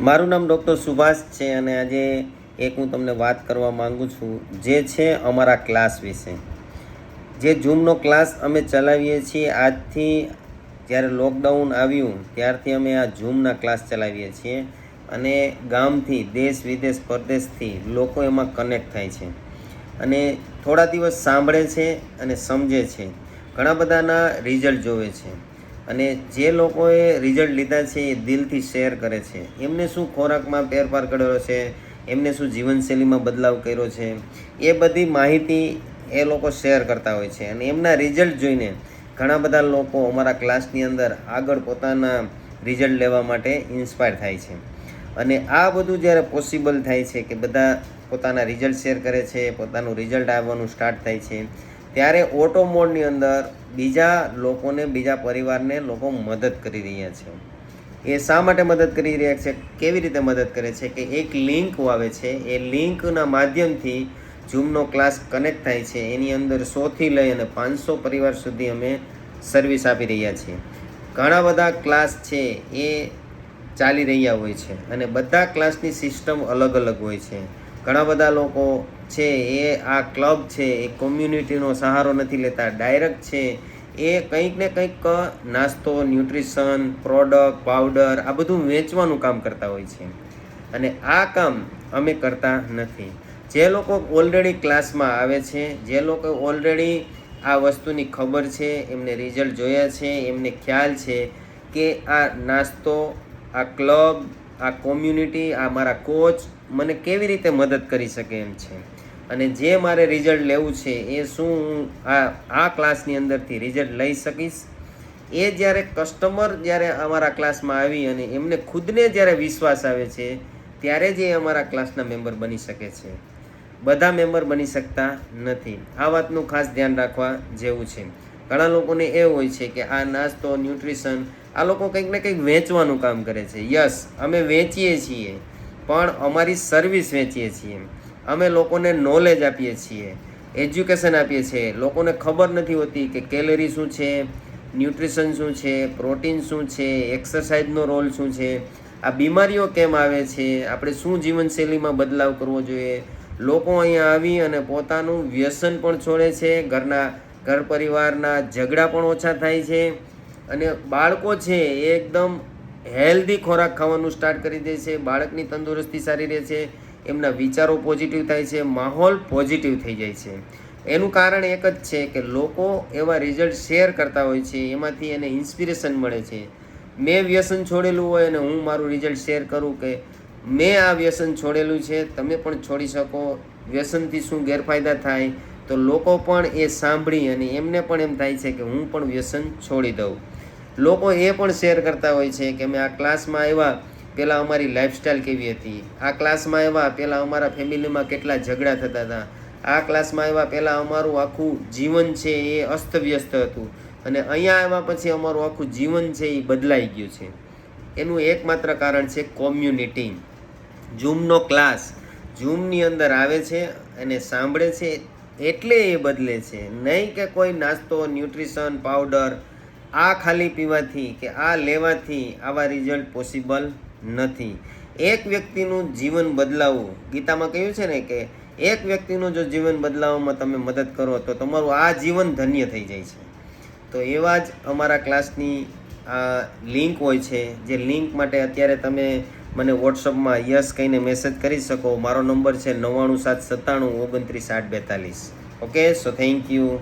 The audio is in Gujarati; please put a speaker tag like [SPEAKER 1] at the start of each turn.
[SPEAKER 1] મારું નામ ડૉક્ટર સુભાષ છે અને આજે એક હું તમને વાત કરવા માંગુ છું જે છે અમારા ક્લાસ વિશે. જે ઝૂમનો ક્લાસ અમે ચલાવીએ છીએ આજથી, જ્યારે લોકડાઉન આવ્યું ત્યારથી અમે આ ઝૂમના ક્લાસ ચલાવીએ છીએ અને ગામથી, દેશ વિદેશ પરદેશથી લોકો એમાં કનેક્ટ થાય છે અને થોડા દિવસ સાંભળે છે અને સમજે છે. ઘણા બધાના રિઝલ્ટ જોવે છે અને જે લોકોએ રિઝલ્ટ લીધા છે એ દિલથી શેર કરે છે. એમને શું ખોરાકમાં ફેરફાર કર્યો છે, એમને શું જીવનશૈલીમાં બદલાવ કર્યો છે, એ બધી માહિતી એ લોકો શેર કરતા હોય છે અને એમના રિઝલ્ટ જોઈને ઘણા બધા લોકો અમારા ક્લાસની અંદર આગળ પોતાના રિઝલ્ટ લેવા માટે ઇન્સ્પાયર થાય છે. અને આ બધું જ્યારે પોસિબલ થાય છે કે બધા પોતાના રિઝલ્ટ શેર કરે છે, પોતાનું રિઝલ્ટ આવવાનું સ્ટાર્ટ થાય છે, ત્યારે ઓટો મોડની અંદર બીજા લોકોને, બીજા પરિવારને લોકો મદદ કરી રહ્યા છે. એ શા માટે મદદ કરી રહ્યા છે, કેવી રીતે મદદ કરે છે કે એક લિંક આવે છે, એ લિંકના માધ્યમથી ઝૂમનો ક્લાસ કનેક્ટ થાય છે. એની અંદર 100થી લઈ અને 500 પરિવાર સુધી અમે સર્વિસ આપી રહ્યા છીએ. ઘણા બધા ક્લાસ છે એ ચાલી રહ્યા હોય છે અને બધા ક્લાસની સિસ્ટમ અલગ અલગ હોય છે. ઘણા બધા લોકો છે એ આ ક્લબ છે એ કોમ્યુનિટીનો સહારો નથી લેતા, ડાયરેક્ટ છે એ કંઈક ને કંઈક નાસ્તો, ન્યુટ્રિશન, પ્રોડક્ટ, પાવડર આ બધું વેચવાનું કામ કરતા હોય છે અને આ કામ અમે કરતા નથી. જે લોકો ઓલરેડી ક્લાસમાં આવે છે, જે લોકો ઓલરેડી આ વસ્તુની ખબર છે, એમને રિઝલ્ટ જોયા છે, એમને ખ્યાલ છે કે આ નાસ્તો, આ ક્લબ, આ કોમ્યુનિટી, આ મારા કોચ મને કેવી રીતે મદદ કરી શકે એમ છે અને જે મારે રિઝલ્ટ લેવું છે એ શું હું આ ક્લાસની અંદરથી રિઝલ્ટ લઈ શકીશ. એ જ્યારે કસ્ટમર જ્યારે અમારા ક્લાસમાં આવી અને એમને ખુદને જ્યારે વિશ્વાસ આવે છે ત્યારે જ એ અમારા ક્લાસના મેમ્બર બની શકે છે. બધા મેમ્બર બની શકતા નથી. આ વાતનું ખાસ ધ્યાન રાખવા જેવું છે. ઘણા લોકોને એ હોય છે કે આ નાસ્તો, ન્યુટ્રિશન, આ લોકો કંઈક ને કંઈક વેચવાનું કામ કરે છે. યસ, અમે વેચીએ છીએ પણ અમારી સર્વિસ વેચીએ છીએ. અમે લોકોને નોલેજ આપીએ છીએ, એજ્યુકેશન આપીએ છીએ. લોકોને ખબર નથી હોતી કે કેલરી શું છે, ન્યુટ્રિશન શું છે, પ્રોટીન શું છે, એક્સરસાઇઝનો રોલ શું છે, આ બીમારીઓ કેમ આવે છે, આપણે શું જીવનશૈલીમાં બદલાવ કરવો જોઈએ. લોકો અહીંયા આવી અને પોતાનું વ્યસન પણ છોડે છે, ઘર પરિવારના ઝઘડા પણ ઓછા થાય છે અને બાળકો છે એ એકદમ હેલ્ધી ખોરાક ખાવાનું સ્ટાર્ટ કરી દે છે. બાળકની તંદુરસ્તી સારી રહે છે, એમના વિચારો પોઝિટિવ થાય છે, માહોલ પોઝિટિવ થઈ જાય છે. એનું કારણ એક જ છે કે લોકો એવા રિઝલ્ટ શેર કરતા હોય છે, એમાંથી એને ઇન્સ્પિરેશન મળે છે. મેં વ્યસન છોડેલું હોય અને હું મારું રિઝલ્ટ શેર કરું કે મેં આ વ્યસન છોડેલું છે, તમે પણ છોડી શકો. વ્યસનથી શું ગેરફાયદા થાય તો લોકો પણ એ સાંભળી અને એમને પણ એમ થાય છે કે હું પણ વ્યસન છોડી દઉં. લોકો એ પણ શેર કરતા હોય છે કે અમે આ ક્લાસમાં આવ્યા, પહેલાં અમારી લાઈફસ્ટાઈલ કેવી હતી, આ ક્લાસમાં આવ્યા પહેલાં અમારા ફેમિલીમાં કેટલા ઝઘડા થતા હતા, આ ક્લાસમાં આવ્યા પહેલાં અમારું આખું જીવન છે એ અસ્તવ્યસ્ત હતું અને અહીંયા આવ્યા પછી અમારું આખું જીવન છે એ બદલાઈ ગયું છે. એનું એકમાત્ર કારણ છે કોમ્યુનિટી. ઝૂમનો ક્લાસ ઝૂમની અંદર આવે છે અને સાંભળે છે એટલે એ બદલે છે, નહીં કે કોઈ નાસ્તો, ન્યુટ્રિશન, પાવડર આ ખાલી પીવાથી કે આ લેવાથી આવા રિઝલ્ટ પોસિબલ નથી. એક વ્યક્તિનું જીવન બદલાવવું, ગીતામાં કહ્યું છે ને કે એક વ્યક્તિનું જો જીવન બદલાવવામાં તમે મદદ કરો તો તમારું આ જીવન ધન્ય થઈ જાય છે. તો એવા જ અમારા ક્લાસની આ લિંક હોય છે, જે લિંક માટે અત્યારે તમે મને વોટ્સઅપમાં યસ કહીને મેસેજ કરી શકો. મારો નંબર છે 99797 29 842. Okay, so thank you.